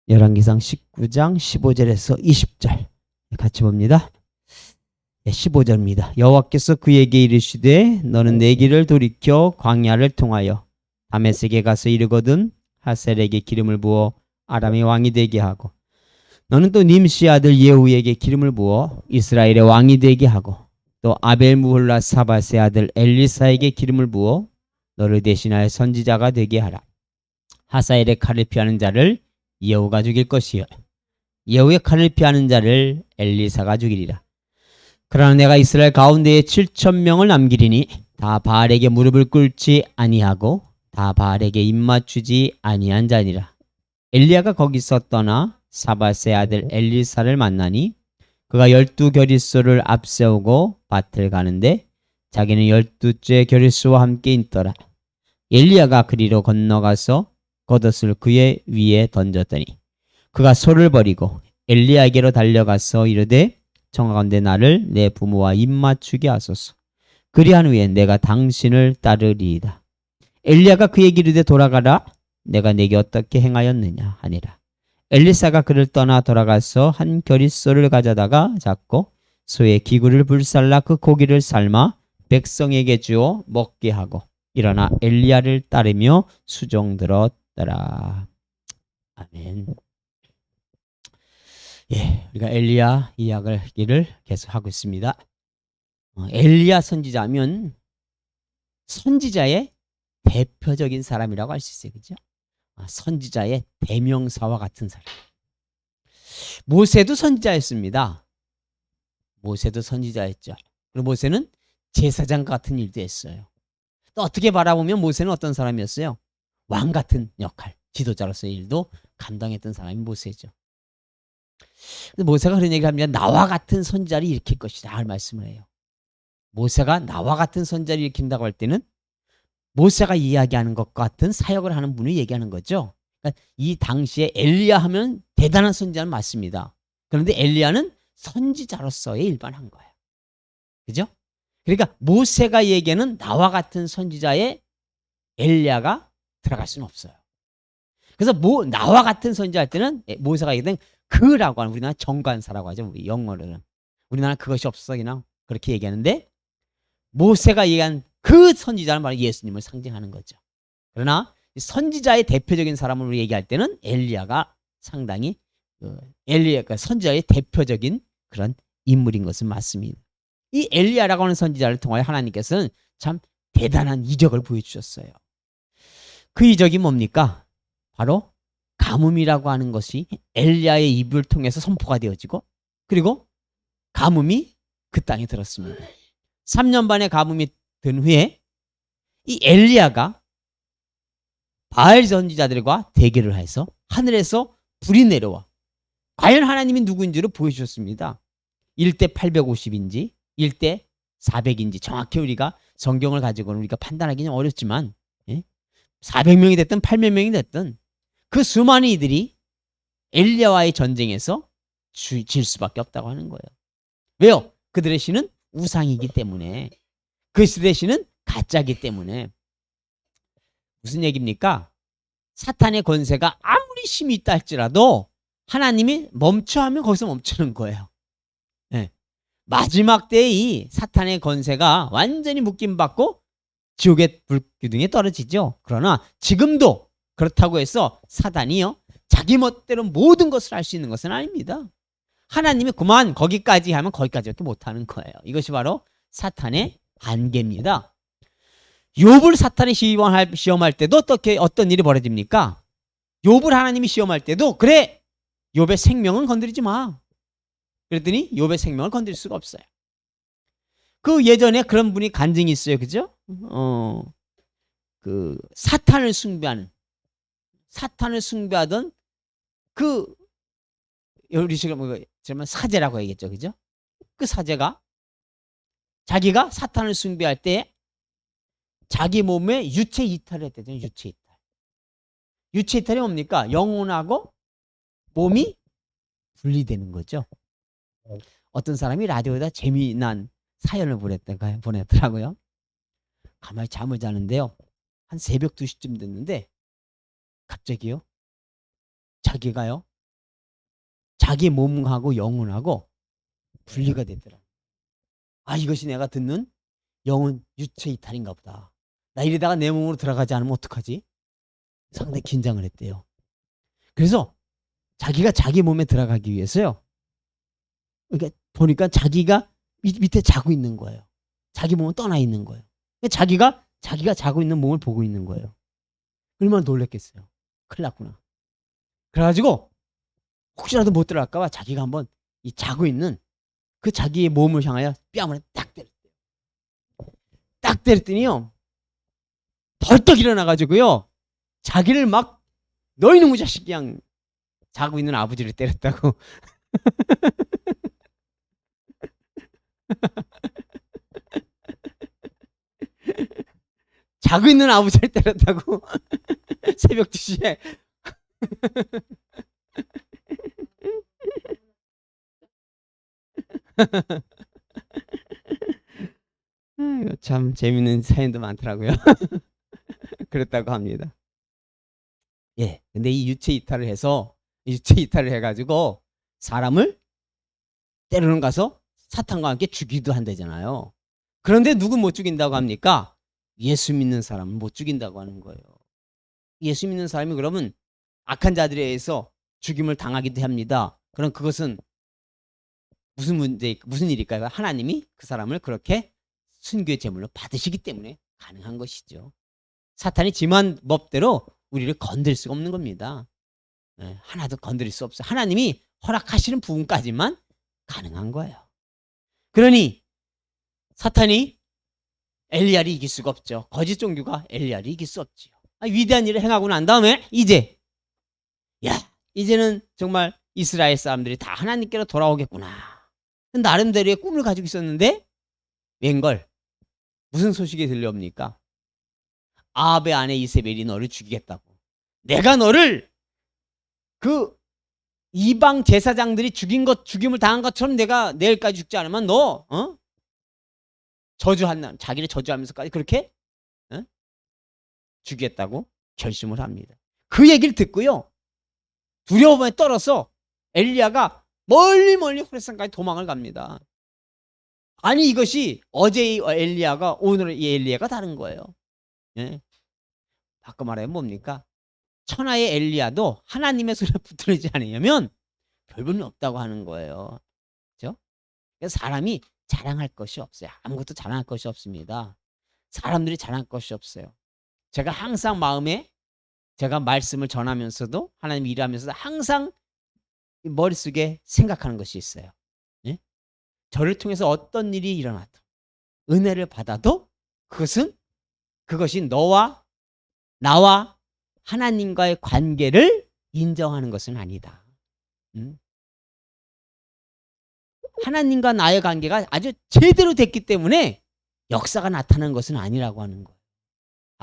열왕기상 19장 15절에서 20절 같이 봅니다. 15절입니다. 여호와께서 그에게 이르시되 너는 내 길을 돌이켜 광야를 통하여 다메섹에 가서 이르거든 하셀에게 기름을 부어 아람의 왕이 되게 하고 너는 또 님시 아들 예후에게 기름을 부어 이스라엘의 왕이 되게 하고 또 아벨무홀라 사밧의 아들 엘리사에게 기름을 부어 너를 대신하여 선지자가 되게 하라. 하사엘의 칼을 피하는 자를 예후가 죽일 것이요 예후의 칼을 피하는 자를 엘리사가 죽이리라. 그러나 내가 이스라엘 가운데에 7,000명을 남기리니 다 바알에게 무릎을 꿇지 아니하고 다 바알에게 입맞추지 아니한 자니라. 엘리야가 거기서 떠나 사밧의 아들 엘리사를 만나니 그가 12겨릿소를 앞세우고 밭을 가는데 자기는 12째 겨릿소와 함께 있더라. 엘리야가 그리로 건너가서 겉옷을 그의 위에 던졌더니 그가 소를 버리고 엘리야에게로 달려가서 이르되 청하건대 나를 내 부모와 입맞추게 하소서. 그리한 후에 내가 당신을 따르리이다. 엘리야가 그에게 이르되 돌아가라. 내가 네게 어떻게 행하였느냐 하니라. 엘리사가 그를 떠나 돌아가서 한 겨릿소를 가져다가 잡고 소의 기구를 불살라 그 고기를 삶아 백성에게 주어 먹게 하고 일어나 엘리야를 따르며 수종들었더라. 아멘. 우리가 엘리야 이야기를 계속하고 있습니다. 엘리야 선지자면 선지자의 대표적인 사람이라고 할 수 있어요. 그죠? 선지자의 대명사와 같은 사람. 모세도 선지자였습니다. 모세도 선지자였죠. 그리고 모세는 제사장 같은 일도 했어요. 또 어떻게 바라보면 모세는 어떤 사람이었어요? 왕 같은 역할, 지도자로서의 일도 감당했던 사람이 모세죠. 근데 모세가 그런 얘기를 합니다. 나와 같은 선지자를 일으킬 것이다 할 말씀을 해요. 모세가 나와 같은 선지자를 일으킨다고 할 때는 모세가 이야기하는 것과 같은 사역을 하는 분이 얘기하는 거죠. 그러니까 이 당시에 엘리야 하면 대단한 선지자는 맞습니다. 그런데 엘리야는 선지자로서의 일반한 거예요. 그죠? 그러니까 모세가 얘기하는 나와 같은 선지자에 엘리야가 들어갈 수는 없어요. 그래서 나와 같은 선지자 할 때는 모세가 얘기하는 그라고 하는 우리나라 정관사라고 하죠. 우리 영어로는. 우리나라 그것이 없어서 그냥 그렇게 얘기하는데 모세가 얘기한 그 선지자는 바로 예수님을 상징하는 거죠. 그러나 선지자의 대표적인 사람으로 얘기할 때는 엘리야가 상당히 엘리야가 선지자의 대표적인 그런 인물인 것은 맞습니다. 이 엘리야라고 하는 선지자를 통하여 하나님께서는 참 대단한 이적을 보여주셨어요. 그 이적이 뭡니까? 바로 가뭄이라고 하는 것이 엘리야의 입을 통해서 선포가 되어지고 그리고 가뭄이 그 땅에 들었습니다. 3년 반의 가뭄이 든 후에 이 엘리야가 바알 선지자들과 대결을 해서 하늘에서 불이 내려와 과연 하나님이 누구인지를 보여주셨습니다. 1대 850인지 1대 400인지 정확히 우리가 성경을 가지고는 우리가 판단하기는 어렵지만 400명이 됐든 800명이 됐든 그 수많은 이들이 엘리야와의 전쟁에서 질 수밖에 없다고 하는 거예요. 왜요? 그들의 신은 우상이기 때문에 그들의 신은 가짜이기 때문에. 무슨 얘기입니까? 사탄의 권세가 아무리 힘이 있다 할지라도 하나님이 멈춰 하면 거기서 멈추는 거예요. 마지막 때에 이 사탄의 권세가 완전히 묶임받고 지옥의 불기둥에 떨어지죠. 그러나 지금도 그렇다고 해서 사단이요 자기 멋대로 모든 것을 할 수 있는 것은 아닙니다. 하나님이 그만 거기까지 하면 거기까지밖에 못하는 거예요. 이것이 바로 사탄의 한계입니다. 욥을 사탄이 시험할 때도 어떤 일이 벌어집니까? 욥을 하나님이 시험할 때도 그래 욥의 생명은 건드리지 마. 그랬더니 욥의 생명을 건드릴 수가 없어요. 그 예전에 그런 분이 간증이 있어요. 그죠? 그 사탄을 숭배하던 그 우리 지금 사제라고 얘기했죠. 그죠? 그 사제가 자기가 사탄을 숭배할 때 자기 몸에 유체 이탈을 했대요. 유체 이탈. 유체 이탈이 뭡니까? 영혼하고 몸이 분리되는 거죠. 어떤 사람이 라디오에다 재미난 사연을 보냈더라고요. 가만히 잠을 자는데요. 한 새벽 2시쯤 됐는데 갑자기요. 자기가요. 자기 몸하고 영혼하고 분리가 되더라. 아, 이것이 내가 듣는 영혼 유체 이탈인가 보다. 나 이러다가 내 몸으로 들어가지 않으면 어떡하지? 상당히 긴장을 했대요. 그래서 자기가 자기 몸에 들어가기 위해서요. 그러니까 보니까 자기가 밑에 자고 있는 거예요. 자기 몸은 떠나 있는 거예요. 자기가 자고 있는 몸을 보고 있는 거예요. 얼마나 놀랬겠어요. 큰일 났구나. 그래가지고 혹시라도 못 들어갈까 봐 자기가 한번 이 자고 있는 그 자기의 몸을 향하여 뺨을 딱 때렸대요. 딱 때렸더니요. 벌떡 일어나가지고요. 자기를 막 너 이놈의 자식 그냥 자고 있는 아버지를 때렸다고. 자고 있는 아버지를 때렸다고. 새벽 2시에. 참 재밌는 사연도 많더라고요. 그랬다고 합니다. 예, 근데 이 유체 이탈을 해가지고 사람을 때로는 가서 사탄과 함께 죽이기도 한다잖아요. 그런데 누구 못 죽인다고 합니까? 예수 믿는 사람은 못 죽인다고 하는 거예요. 예수 믿는 사람이 그러면 악한 자들에 의해서 죽임을 당하기도 합니다. 그럼 그것은 무슨 일일까요? 하나님이 그 사람을 그렇게 순교의 제물로 받으시기 때문에 가능한 것이죠. 사탄이 지만 법대로 우리를 건들 수가 없는 겁니다. 네, 하나도 건드릴 수 없어요. 하나님이 허락하시는 부분까지만 가능한 거예요. 그러니 사탄이 엘리야를 이길 수가 없죠. 거짓 종교가 엘리야를 이길 수 없지요. 위대한 일을 행하고 난 다음에 이제는 정말 이스라엘 사람들이 다 하나님께로 돌아오겠구나. 나름대로의 꿈을 가지고 있었는데 웬걸 무슨 소식이 들려옵니까? 아합의 아내 이세벨이 너를 죽이겠다고. 내가 너를 그 이방 제사장들이 죽임을 당한 것처럼 내가 내일까지 죽지 않으면 너 자기를 저주하면서까지 그렇게 죽이겠다고 결심을 합니다. 그 얘기를 듣고요. 두려움에 떨어서 엘리야가 멀리 호레산까지 도망을 갑니다. 아니 이것이 어제의 엘리야가 오늘의 이 엘리야가 다른 거예요. 예. 바꿔 말하면 뭡니까? 천하의 엘리야도 하나님의 소리에 붙들리지 않으면 별볼일 없다고 하는 거예요. 그렇죠? 그래서 사람이 자랑할 것이 없어요. 아무것도 자랑할 것이 없습니다. 사람들이 자랑할 것이 없어요. 제가 항상 마음에 제가 말씀을 전하면서도 하나님 일하면서도 항상 머릿속에 생각하는 것이 있어요. 예? 저를 통해서 어떤 일이 일어나도 은혜를 받아도 그것이 나와 하나님과의 관계를 인정하는 것은 아니다. 하나님과 나의 관계가 아주 제대로 됐기 때문에 역사가 나타나는 것은 아니라고 하는 거예요.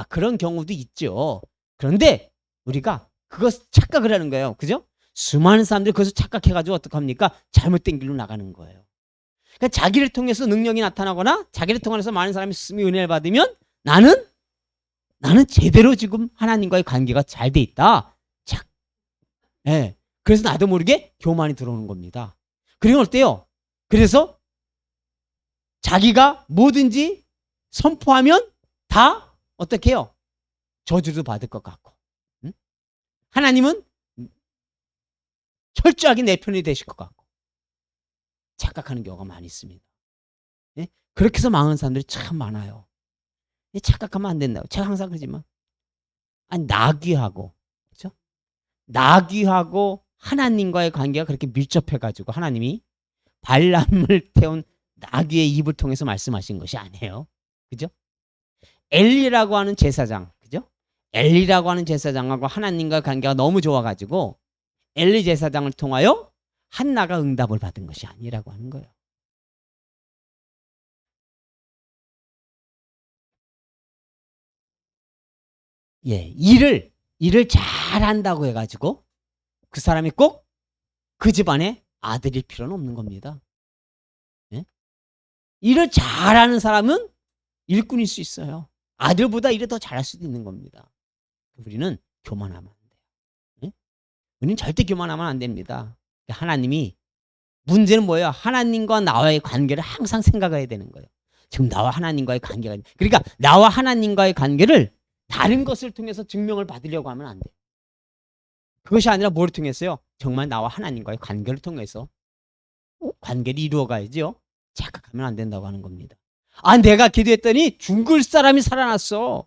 그런 경우도 있죠. 그런데 우리가 그것 착각을 하는 거예요. 그죠? 수많은 사람들이 그것을 착각해가지고 어떡합니까? 잘못된 길로 나가는 거예요. 그러니까 자기를 통해서 능력이 나타나거나 자기를 통해서 많은 사람이 은혜를 받으면 나는 제대로 지금 하나님과의 관계가 잘 돼 있다. 예. 그래서 나도 모르게 교만이 들어오는 겁니다. 그리고 어때요? 그래서 자기가 뭐든지 선포하면 다 어떻게 해요? 저주도 받을 것 같고. 하나님은 철저하게 내 편이 되실 것 같고. 착각하는 경우가 많이 있습니다. 예? 그렇게 해서 망한 사람들이 참 많아요. 착각하면 안 된다고. 제가 항상 그러지만. 나귀하고, 그렇죠? 나귀하고 하나님과의 관계가 그렇게 밀접해가지고 하나님이 발람을 태운 나귀의 입을 통해서 말씀하신 것이 아니에요. 그죠? 엘리라고 하는 제사장, 그죠? 엘리라고 하는 제사장하고 하나님과 관계가 너무 좋아가지고 엘리 제사장을 통하여 한나가 응답을 받은 것이 아니라고 하는 거예요. 예, 일을 잘한다고 해가지고 그 사람이 꼭 그 집안에 아들일 필요는 없는 겁니다. 예? 일을 잘하는 사람은 일꾼일 수 있어요. 아들보다 일을 더 잘할 수도 있는 겁니다. 우리는 교만하면 안 돼요. 예? 우리는 절대 교만하면 안 됩니다. 하나님이 문제는 뭐예요? 하나님과 나와의 관계를 항상 생각해야 되는 거예요. 지금 나와 하나님과의 관계가 그러니까 나와 하나님과의 관계를 다른 것을 통해서 증명을 받으려고 하면 안 돼. 그것이 아니라 뭘 통해서요? 정말 나와 하나님과의 관계를 통해서 관계를 이루어가야지요. 착각하면 안 된다고 하는 겁니다. 아, 내가 기도했더니 죽을 사람이 살아났어.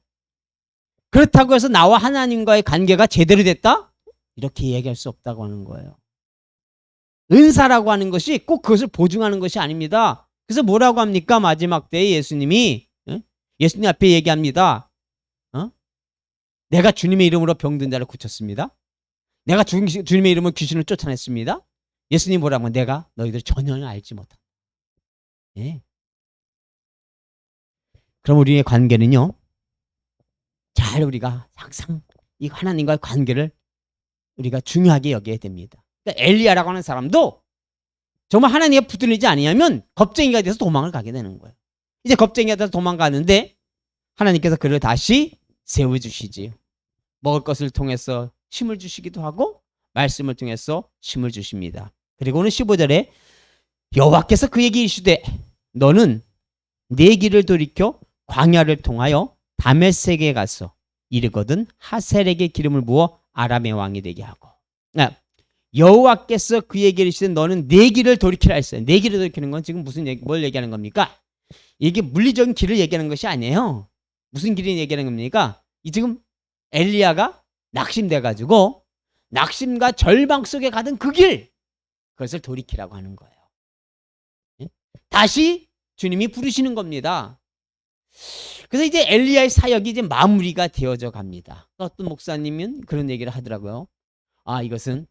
그렇다고 해서 나와 하나님과의 관계가 제대로 됐다? 이렇게 얘기할 수 없다고 하는 거예요. 은사라고 하는 것이 꼭 그것을 보증하는 것이 아닙니다. 그래서 뭐라고 합니까? 마지막 때에 예수님이 예수님 앞에 얘기합니다. 내가 주님의 이름으로 병든 자를 고쳤습니다. 내가 주님의 이름으로 귀신을 쫓아냈습니다. 예수님 뭐라고 하면 내가 너희들 전혀 알지 못한다. 예. 그럼 우리의 관계는요. 잘 우리가 항상 이 하나님과의 관계를 우리가 중요하게 여겨야 됩니다. 그러니까 엘리야라고 하는 사람도 정말 하나님께 붙들리지 아니하면 겁쟁이가 돼서 도망을 가게 되는 거예요. 이제 겁쟁이가 돼서 도망가는데 하나님께서 그를 다시 세워주시지요. 먹을 것을 통해서 힘을 주시기도 하고 말씀을 통해서 힘을 주십니다. 그리고는 15절에 여호와께서 그에게 이르시되 너는 네 길을 돌이켜 광야를 통하여 다메섹에 가서 이르거든 하셀에게 기름을 부어 아람의 왕이 되게 하고. 여호와께서 그에게 이르시되 너는 네 길을 돌이키라 했어요. 네 길을 돌이키는 건 지금 뭘 얘기하는 겁니까? 이게 물리적인 길을 얘기하는 것이 아니에요. 무슨 길을 얘기하는 겁니까? 이 지금 엘리야가 낙심돼 가지고 낙심과 절망 속에 가던 그 길, 그것을 돌이키라고 하는 거예요. 다시 주님이 부르시는 겁니다. 그래서 이제 엘리야의 사역이 이제 마무리가 되어져 갑니다. 어떤 목사님은 그런 얘기를 하더라고요. 아, 이것은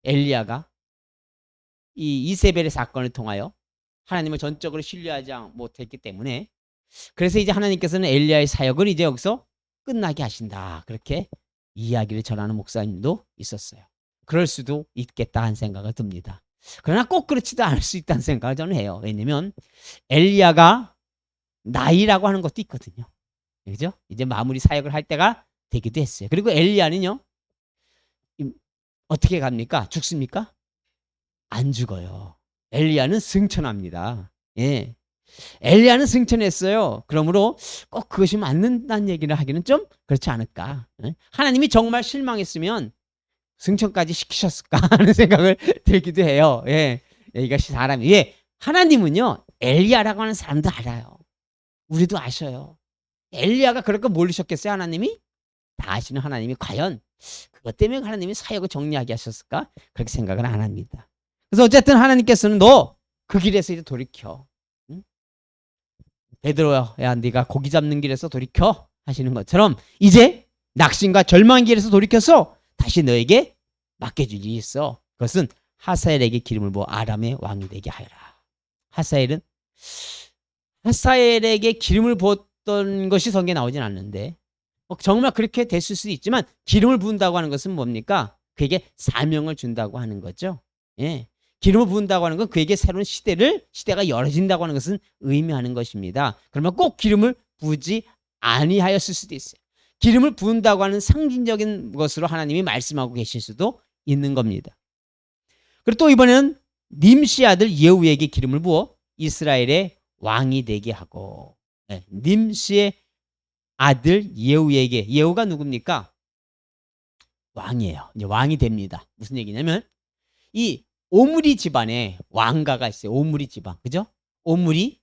엘리야가 이 이세벨의 사건을 통하여 하나님을 전적으로 신뢰하지 못했기 때문에 그래서 이제 하나님께서는 엘리야의 사역을 이제 여기서 끝나게 하신다. 그렇게 이야기를 전하는 목사님도 있었어요. 그럴 수도 있겠다 하는 생각이 듭니다. 그러나 꼭 그렇지도 않을 수 있다는 생각을 저는 해요. 왜냐면 엘리야가 나이라고 하는 것도 있거든요. 그죠? 이제 마무리 사역을 할 때가 되기도 했어요. 그리고 엘리야는요. 어떻게 갑니까? 죽습니까? 안 죽어요. 엘리야는 승천합니다. 예. 엘리야는 승천했어요. 그러므로 꼭 그것이 맞는다는 얘기를 하기는 좀 그렇지 않을까. 하나님이 정말 실망했으면 승천까지 시키셨을까 하는 생각을 들기도 해요. 예. 이것이 사람이. 예. 하나님은요. 엘리야라고 하는 사람도 알아요. 우리도 아셔요. 엘리야가 그렇게 몰리셨겠어요, 하나님이? 다 아시는 하나님이 과연 그것 때문에 하나님이 사역을 정리하게 하셨을까? 그렇게 생각을 안 합니다. 그래서 어쨌든 하나님께서는 너 그 길에서 이제 돌이켜. 응? 베드로야, 네가 고기 잡는 길에서 돌이켜 하시는 것처럼 이제 낙심과 절망의 길에서 돌이켜서 다시 너에게 맡겨줄 일이 있어. 그것은 하사엘에게 기름을 부어 아람의 왕이 되게 하여라. 하사엘에게 기름을 부었던 것이 성경에 나오진 않는데 정말 그렇게 됐을 수도 있지만 기름을 부은다고 하는 것은 뭡니까? 그에게 사명을 준다고 하는 거죠. 예. 기름을 부은다고 하는 건 그에게 새로운 시대가 열어진다고 하는 것은 의미하는 것입니다. 그러면 꼭 기름을 부지 아니하였을 수도 있어요. 기름을 부은다고 하는 상징적인 것으로 하나님이 말씀하고 계실 수도 있는 겁니다. 그리고 또 이번에는 님시 아들 예후에게 기름을 부어 이스라엘의 왕이 되게 하고. 네. 님시의 아들 예후에게. 예후가 누굽니까? 왕이에요. 이제 왕이 됩니다. 무슨 얘기냐면 이 오므리 집안에 왕가가 있어요. 오므리 집안. 그죠? 오므리,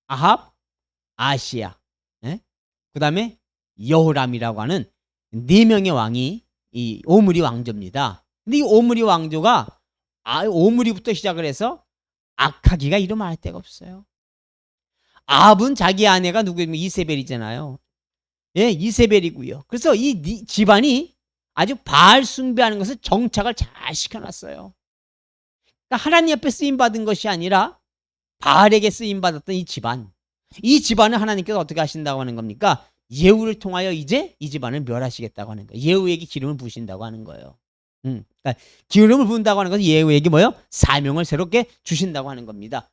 아합, 아시야. 네? 그 다음에 여호람이라고 하는 4명의 왕이 이 오므리 왕조입니다. 근데 이 오므리 왕조가 오므리부터 시작을 해서 악하기가 이름 알 데가 없어요. 아합은 자기 아내가 누구냐면 이세벨이잖아요. 예, 이세벨이고요. 그래서 이 집안이 아주 바알 숭배하는 것을 정착을 잘 시켜놨어요. 그러니까 하나님 앞에 쓰임받은 것이 아니라 바알에게 쓰임받았던 이 집안을 하나님께서 어떻게 하신다고 하는 겁니까? 예후를 통하여 이제 이 집안을 멸하시겠다고 하는 거예요. 예후에게 기름을 부으신다고 하는 거예요. 그러니까 기름을 부은다고 하는 것은 예후에게 뭐예요? 사명을 새롭게 주신다고 하는 겁니다.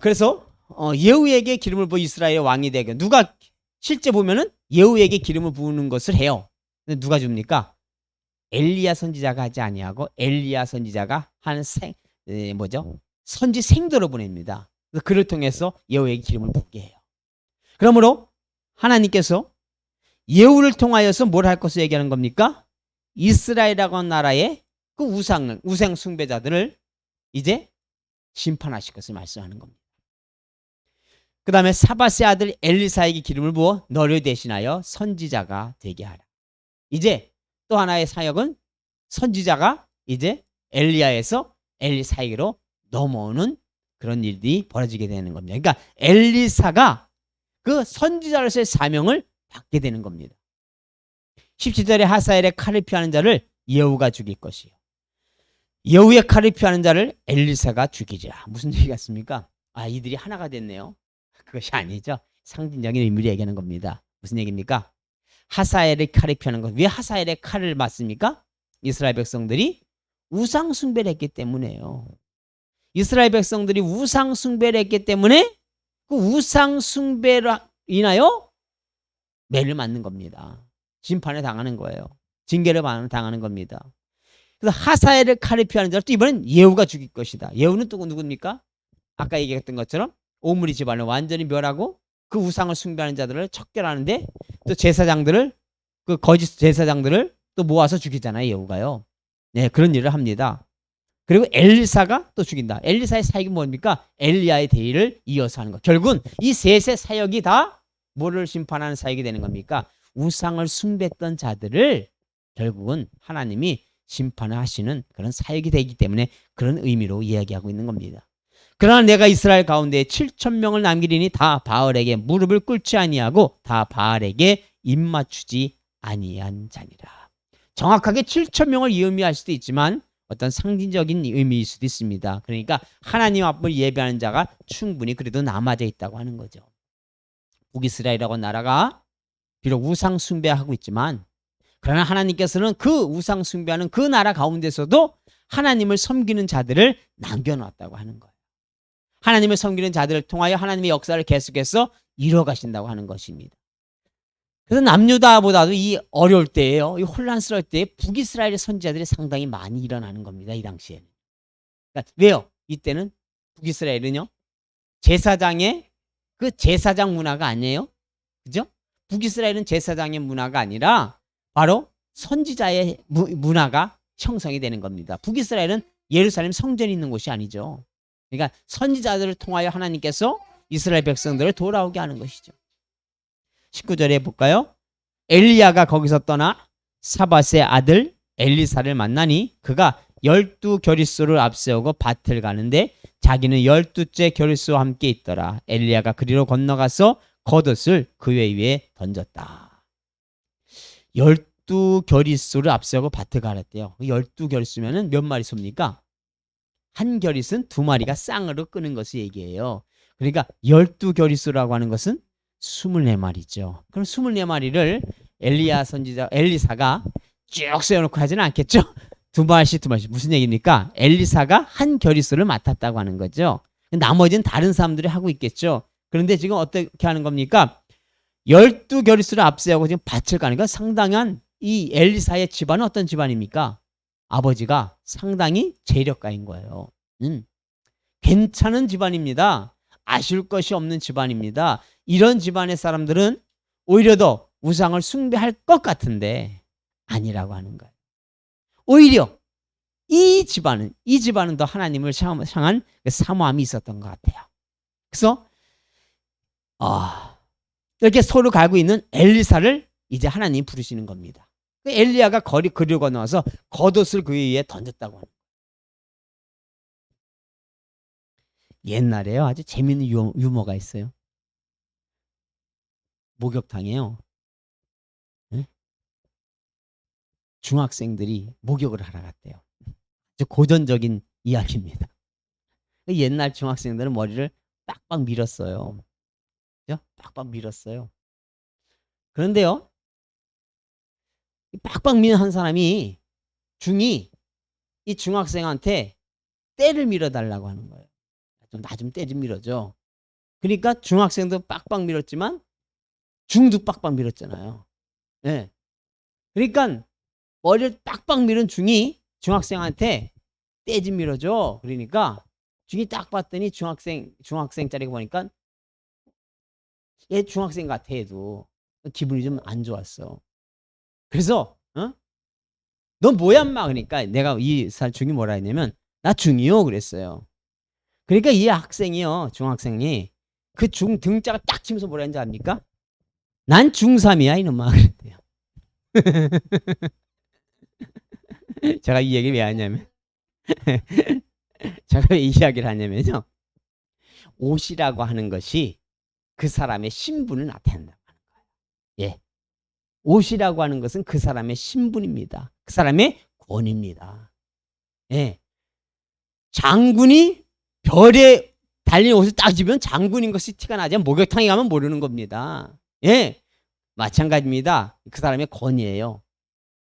그래서 예후에게 기름을 부어 이스라엘의 왕이 되게. 누가 실제 보면은 예후에게 기름을 부으는 것을 해요. 근데 누가 줍니까? 엘리야 선지자가 하지 아니하고 엘리야 선지자가 하는 선지 생도로 보냅니다. 그래서 그를 통해서 예후에게 기름을 붓게 해요. 그러므로 하나님께서 예후를 통하여서 뭘 할 것을 얘기하는 겁니까? 이스라엘이라고 하는 나라의 그 우상 숭배자들을 이제 심판하실 것을 말씀하는 겁니다. 그 다음에 사밧의 아들 엘리사에게 기름을 부어 너를 대신하여 선지자가 되게 하라. 이제 또 하나의 사역은 선지자가 이제 엘리야에서 엘리사에게로 넘어오는 그런 일이 벌어지게 되는 겁니다. 그러니까 엘리사가 그 선지자로서의 사명을 받게 되는 겁니다. 17절에 하사엘의 칼을 피하는 자를 예후가 죽일 것이요. 예후의 칼을 피하는 자를 엘리사가 죽이리라. 무슨 얘기 같습니까? 이들이 하나가 됐네요. 그것이 아니죠. 상징적인 의미를 얘기하는 겁니다. 무슨 얘기입니까? 하사엘의 칼을 피하는 것. 왜 하사엘의 칼을 맞습니까? 이스라엘 백성들이 우상 숭배를 했기 때문에요. 이스라엘 백성들이 우상 숭배를 했기 때문에 그 우상 숭배로 인하여 매를 맞는 겁니다. 심판에 당하는 거예요. 징계를 당하는 겁니다. 그래서 하사엘의 칼을 피하는 자를 또 이번엔 예후가 죽일 것이다. 예후는 또 누굽니까? 아까 얘기했던 것처럼 오므리 집안을 완전히 멸하고 그 우상을 숭배하는 자들을 척결하는데 또 제사장들을 그 거짓 제사장들을 또 모아서 죽이잖아요. 예후가요. 네, 그런 일을 합니다. 그리고 엘리사가 또 죽인다. 엘리사의 사역이 뭡니까? 엘리야의 대의를 이어서 하는 것. 결국은 이 셋의 사역이 다 뭐를 심판하는 사역이 되는 겁니까? 우상을 숭배했던 자들을 결국은 하나님이 심판을 하시는 그런 사역이 되기 때문에 그런 의미로 이야기하고 있는 겁니다. 그러나 내가 이스라엘 가운데 7,000명을 남기리니 다 바알에게 무릎을 꿇지 아니하고 다 바알에게 입맞추지 아니한 자니라. 정확하게 7,000명을 의미할 수도 있지만 어떤 상징적인 의미일 수도 있습니다. 그러니까 하나님 앞을 예배하는 자가 충분히 그래도 남아져 있다고 하는 거죠. 북이스라엘이라고 나라가 비록 우상 숭배하고 있지만 그러나 하나님께서는 그 우상 숭배하는 그 나라 가운데서도 하나님을 섬기는 자들을 남겨놨다고 하는 거예요. 하나님을 섬기는 자들을 통하여 하나님의 역사를 계속해서 이뤄가신다고 하는 것입니다. 그래서 남유다보다도 이 어려울 때예요. 이 혼란스러울 때 북이스라엘의 선지자들이 상당히 많이 일어나는 겁니다. 이 당시에는. 그러니까 왜요? 이때는 북이스라엘은요. 제사장의 그 제사장 문화가 아니에요. 그죠? 북이스라엘은 제사장의 문화가 아니라 바로 선지자의 문화가 형성이 되는 겁니다. 북이스라엘은 예루살렘 성전이 있는 곳이 아니죠. 그러니까 선지자들을 통하여 하나님께서 이스라엘 백성들을 돌아오게 하는 것이죠. 19절에 볼까요? 엘리야가 거기서 떠나 사밧의 아들 엘리사를 만나니 그가 12겨릿소를 앞세우고 밭을 가는데 자기는 12째 겨릿소와 함께 있더라. 엘리야가 그리로 건너가서 겉옷을 그의 위에 던졌다. 12겨릿소를 앞세우고 밭을 갈았대요. 12겨릿소면 몇 마리 소입니까? 한 겨릿은 2마리가 쌍으로 끄는 것을 얘기해요. 그러니까 12겨릿소라고 하는 것은 24마리죠. 그럼 24마리를 엘리사가 쭉 세워놓고 하지는 않겠죠? 2마리씩 무슨 얘기입니까? 엘리사가 한 겨릿소를 맡았다고 하는 거죠. 나머지는 다른 사람들이 하고 있겠죠. 그런데 지금 어떻게 하는 겁니까? 12겨릿소를 앞세우고 지금 밭을 가는 건 상당한 이 엘리사의 집안은 어떤 집안입니까? 아버지가 상당히 재력가인 거예요. 괜찮은 집안입니다. 아쉬울 것이 없는 집안입니다. 이런 집안의 사람들은 오히려 더 우상을 숭배할 것 같은데 아니라고 하는 거예요. 오히려 이 집안은 더 하나님을 향한 사모함이 있었던 것 같아요. 그래서 이렇게 서로 가고 있는 엘리사를 이제 하나님이 부르시는 겁니다. 엘리야가 그리로 건너와서 겉옷을 그 위에 던졌다고 합니다. 옛날에요 아주 재밌는 유머가 있어요. 목욕탕에요. 네? 중학생들이 목욕을 하러 갔대요. 아주 고전적인 이야기입니다. 옛날 중학생들은 머리를 빡빡 밀었어요. 그죠? 빡빡 밀었어요. 그런데요. 빡빡 미는 한 사람이 이 중학생한테 때를 밀어달라고 하는 거예요. 나 좀 때 좀 밀어줘. 그러니까 중학생도 빡빡 밀었지만 중도 빡빡 밀었잖아요. 네. 그러니까 머리를 빡빡 밀은 중이 중학생한테 떼지 밀어줘. 그러니까 중이 딱 봤더니 중학생짜리가 보니까 얘 중학생 같아. 얘도 기분이 좀 안 좋았어. 그래서 너 뭐야 인마. 그러니까 내가 이 중이 뭐라 했냐면 나 중이요 그랬어요. 그러니까 이 학생이요, 중학생이 그 중 등자가 딱 치면서 뭐라 했는지 압니까? 난 중3이야 이놈아 그랬대요. 제가 이 얘기를 왜 하냐면 제가 왜 이 이야기를 하냐면요, 옷이라고 하는 것이 그 사람의 신분을 나타낸다고 하는 거예요. 예, 옷이라고 하는 것은 그 사람의 신분입니다. 그 사람의 권위입니다. 예, 장군이 별에 달린 옷을 딱 입으면 장군인 것이 티가 나지, 목욕탕에 가면 모르는 겁니다. 예, 마찬가지입니다. 그 사람의 권위예요.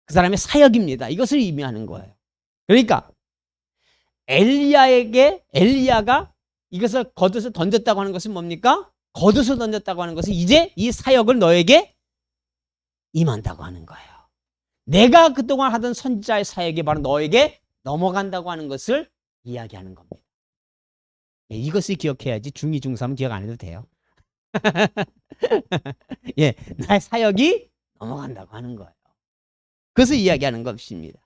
그 사람의 사역입니다. 이것을 의미하는 거예요. 그러니까 엘리야가 이것을 겉옷을 던졌다고 하는 것은 뭡니까? 겉옷을 던졌다고 하는 것은 이제 이 사역을 너에게 임한다고 하는 거예요. 내가 그동안 하던 선지자의 사역이 바로 너에게 넘어간다고 하는 것을 이야기하는 겁니다. 예, 이것을 기억해야지 중2, 중3은 기억 안 해도 돼요. 예, 나의 사역이 넘어간다고 하는 거예요. 그것을 이야기하는 것입니다.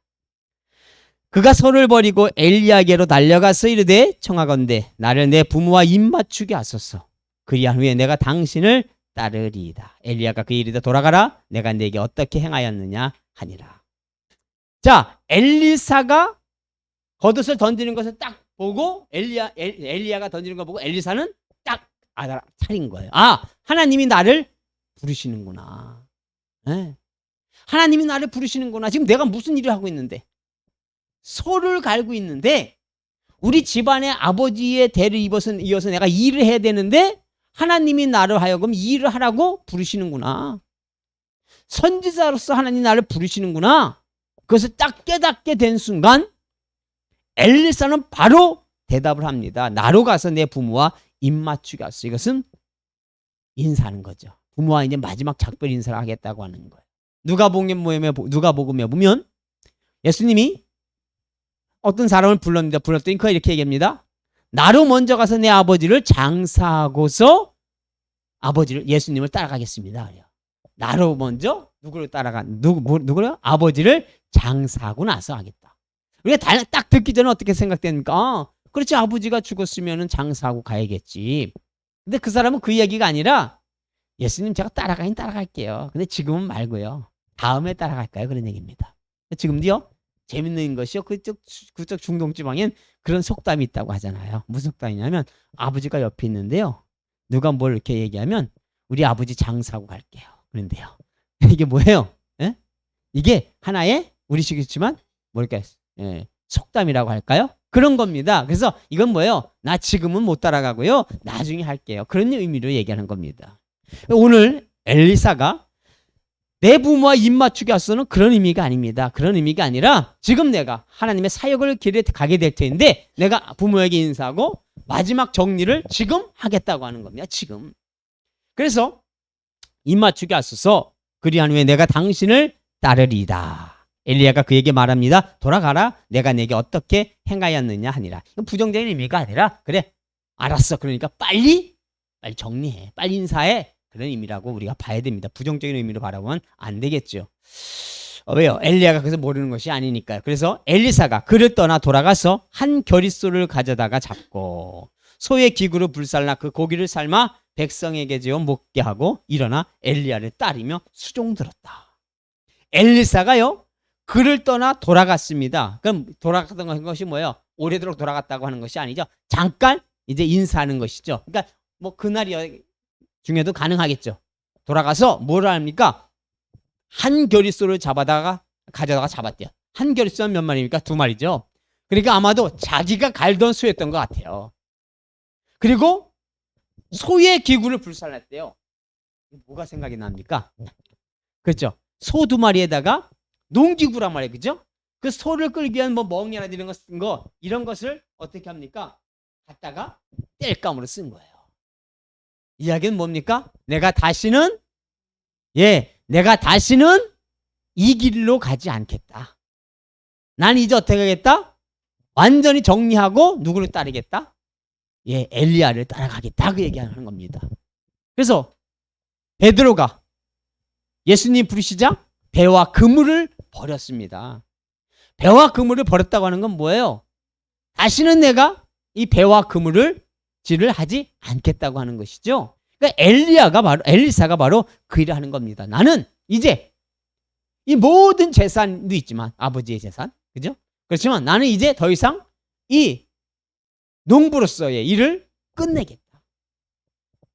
그가 손을 버리고 엘리야에게로 달려가서 이르되 청하건대 나를 내 부모와 입맞추게 하소서. 그리한 후에 내가 당신을 따르리이다. 엘리야가 그에게 이르되 돌아가라. 내가 네게 어떻게 행하였느냐 하니라. 자, 엘리사가 겉옷을 던지는 것을 딱 보고 엘리야가 던지는 거 보고 엘리사는 딱 차린 거예요. 아, 하나님이 나를 부르시는구나. 네. 하나님이 나를 부르시는구나. 지금 내가 무슨 일을 하고 있는데, 소를 갈고 있는데, 우리 집안의 아버지의 대를 이어서 내가 일을 해야 되는데 하나님이 나를 하여금 이 일을 하라고 부르시는구나. 선지자로서 하나님 나를 부르시는구나. 그것을 딱 깨닫게 된 순간 엘리사는 바로 대답을 합니다. 나로 가서 내 부모와 입맞추게 하소서. 이것은 인사하는 거죠. 부모와 이제 마지막 작별 인사를 하겠다고 하는 거예요. 누가복음에 보면 예수님이 어떤 사람을 불렀더니 그가 이렇게 얘기합니다. 나로 먼저 가서 내 아버지를 장사하고서 예수님을 따라가겠습니다. 나로 먼저 누구를 아버지를 장사하고 나서 하겠다. 우리가 딱 듣기 전에 어떻게 생각됩니까? 그렇지, 아버지가 죽었으면 장사하고 가야겠지. 근데 그 사람은 그 이야기가 아니라 예수님 제가 따라가긴 따라갈게요. 근데 지금은 말고요. 다음에 따라갈까요? 그런 얘기입니다. 지금도요. 재밌는 것이요. 그쪽 중동 지방엔 그런 속담이 있다고 하잖아요. 무슨 속담이냐면 아버지가 옆에 있는데요. 누가 뭘 이렇게 얘기하면 우리 아버지 장사하고 갈게요. 그런데요. 이게 뭐예요? 예? 이게 하나의 우리식이지만 뭘까요? 예, 속담이라고 할까요? 그런 겁니다. 그래서 이건 뭐예요? 나 지금은 못 따라가고요. 나중에 할게요. 그런 의미로 얘기하는 겁니다. 오늘 엘리사가 내 부모와 입맞추게 하소서는 그런 의미가 아닙니다. 그런 의미가 아니라 지금 내가 하나님의 사역을 길에 가게 될 텐데 내가 부모에게 인사하고 마지막 정리를 지금 하겠다고 하는 겁니다. 지금. 그래서 입맞추게 하소서. 그리한 후에 내가 당신을 따르리이다. 엘리야가 그에게 말합니다. 돌아가라. 내가 내게 어떻게 행하였느냐 하니라. 이건 부정적인 의미가 아니라 그래 알았어. 그러니까 빨리 정리해. 빨리 인사해. 그런 의미라고 우리가 봐야 됩니다. 부정적인 의미로 바라보면 안 되겠죠. 왜요? 엘리야가 그래서 모르는 것이 아니니까요. 그래서 엘리사가 그를 떠나 돌아가서 한 겨릿소를 가져다가 잡고 소의 기구로 불살라 그 고기를 삶아 백성에게 지어 먹게 하고 일어나 엘리야를 따르며 수종 들었다. 엘리사가요 그를 떠나 돌아갔습니다. 그럼 돌아갔던 것이 뭐예요? 오래도록 돌아갔다고 하는 것이 아니죠. 잠깐 이제 인사하는 것이죠. 그러니까 뭐 그날이 중에도 가능하겠죠. 돌아가서 뭐라 합니까? 한 겨릿소를 가져다가 잡았대요. 한 겨릿소는 몇 마리입니까? 2마리죠. 그러니까 아마도 자기가 갈던 소였던 것 같아요. 그리고 소의 기구를 불살랐대요. 뭐가 생각이 납니까? 그렇죠. 소 2마리에다가 농기구란 말이에요. 그죠? 그 소를 끌기 위한 뭐 멍이나 이런 것을 어떻게 합니까? 갖다가 땔감으로 쓴 거예요. 이야기는 뭡니까? 내가 다시는 이 길로 가지 않겠다. 난 이제 어떻게 하겠다? 완전히 정리하고 누구를 따르겠다? 예, 엘리야를 따라가겠다. 그 얘기하는 겁니다. 그래서 베드로가 예수님 부르시자 배와 그물을 버렸습니다. 배와 그물을 버렸다고 하는 건 뭐예요? 다시는 내가 이 배와 그물을 질을 하지 않겠다고 하는 것이죠. 그러니까 엘리사가 바로 그 일을 하는 겁니다. 나는 이제 이 모든 재산도 있지만 아버지의 재산, 그죠? 그렇지만 나는 이제 더 이상 이 농부로서의 일을 끝내겠다.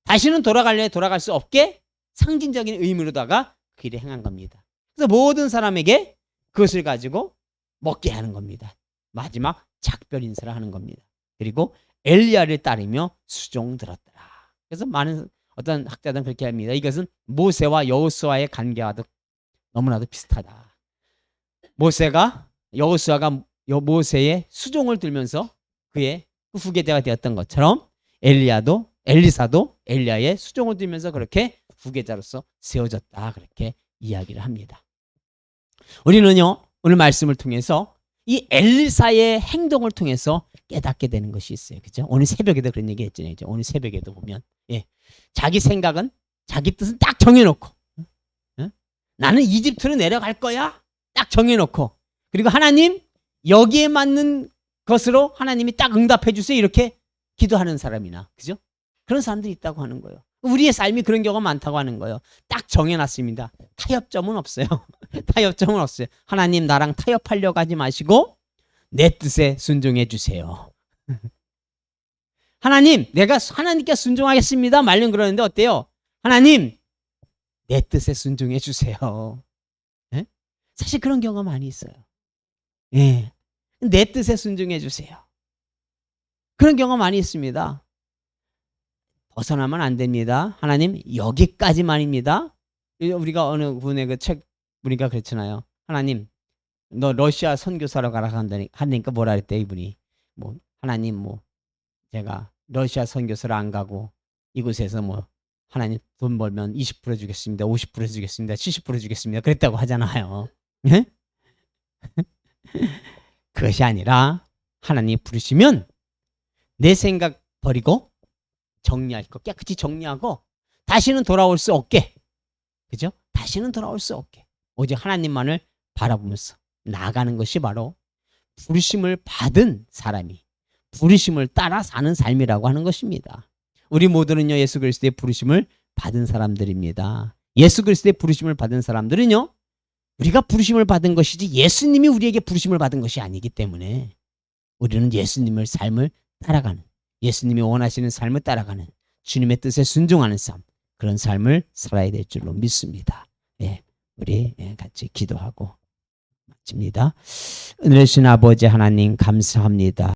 다시는 돌아갈 수 없게 상징적인 의미로다가 그 일을 행한 겁니다. 그래서 모든 사람에게 그것을 가지고 먹게 하는 겁니다. 마지막 작별 인사를 하는 겁니다. 그리고 엘리야를 따르며 수종들었더라. 그래서 많은 어떤 학자들은 그렇게 합니다. 이것은 모세와 여호수아의 관계와도 너무나도 비슷하다. 여호수아가 모세의 수종을 들면서 그의 후계자가 되었던 것처럼 엘리사도 엘리야의 수종을 들면서 그렇게 후계자로서 세워졌다. 그렇게 이야기를 합니다. 우리는요, 오늘 말씀을 통해서 이 엘리사의 행동을 통해서 깨닫게 되는 것이 있어요. 그죠? 오늘 새벽에도 그런 얘기 했잖아요. 오늘 새벽에도 보면, 예. 자기 생각은, 자기 뜻은 딱 정해놓고, 나는 이집트로 내려갈 거야. 딱 정해놓고, 그리고 하나님, 여기에 맞는 것으로 하나님이 딱 응답해 주세요. 이렇게 기도하는 사람이나, 그죠? 그런 사람들이 있다고 하는 거예요. 우리의 삶이 그런 경우가 많다고 하는 거예요. 딱 정해놨습니다. 타협점은 없어요. 타협점은 없어요. 하나님, 나랑 타협하려고 하지 마시고 내 뜻에 순종해 주세요. 하나님, 내가 하나님께 순종하겠습니다. 말년 그러는데 어때요? 하나님, 내 뜻에 순종해 주세요. 네? 사실 그런 경우가 많이 있어요. 네. 내 뜻에 순종해 주세요. 그런 경우가 많이 있습니다. 벗어나면 안 됩니다. 하나님, 여기까지만입니다. 우리가 어느 분의 그 책 보니까 그렇잖아요. 하나님, 너 러시아 선교사로 가라 하니까 뭐라 그랬대, 이분이. 뭐 하나님, 뭐 제가 러시아 선교사로 안 가고 이곳에서 뭐 하나님 돈 벌면 20% 주겠습니다. 50% 주겠습니다. 70% 주겠습니다. 그랬다고 하잖아요. 예? 그것이 아니라 하나님 부르시면 내 생각 버리고 정리할 거 깨끗이 정리하고 다시는 돌아올 수 없게, 그죠? 다시는 돌아올 수 없게 오직 하나님만을 바라보면서 나아가는 것이 바로 부르심을 받은 사람이 부르심을 따라 사는 삶이라고 하는 것입니다. 우리 모두는요, 예수 그리스도의 부르심을 받은 사람들입니다. 예수 그리스도의 부르심을 받은 사람들은요, 우리가 부르심을 받은 것이지 예수님이 우리에게 부르심을 받은 것이 아니기 때문에 우리는 예수님의 삶을 따라가는, 예수님이 원하시는 삶을 따라가는, 주님의 뜻에 순종하는 삶, 그런 삶을 살아야 될 줄로 믿습니다. 예, 우리 같이 기도하고 마칩니다. 은혜를 주신 아버지 하나님 감사합니다.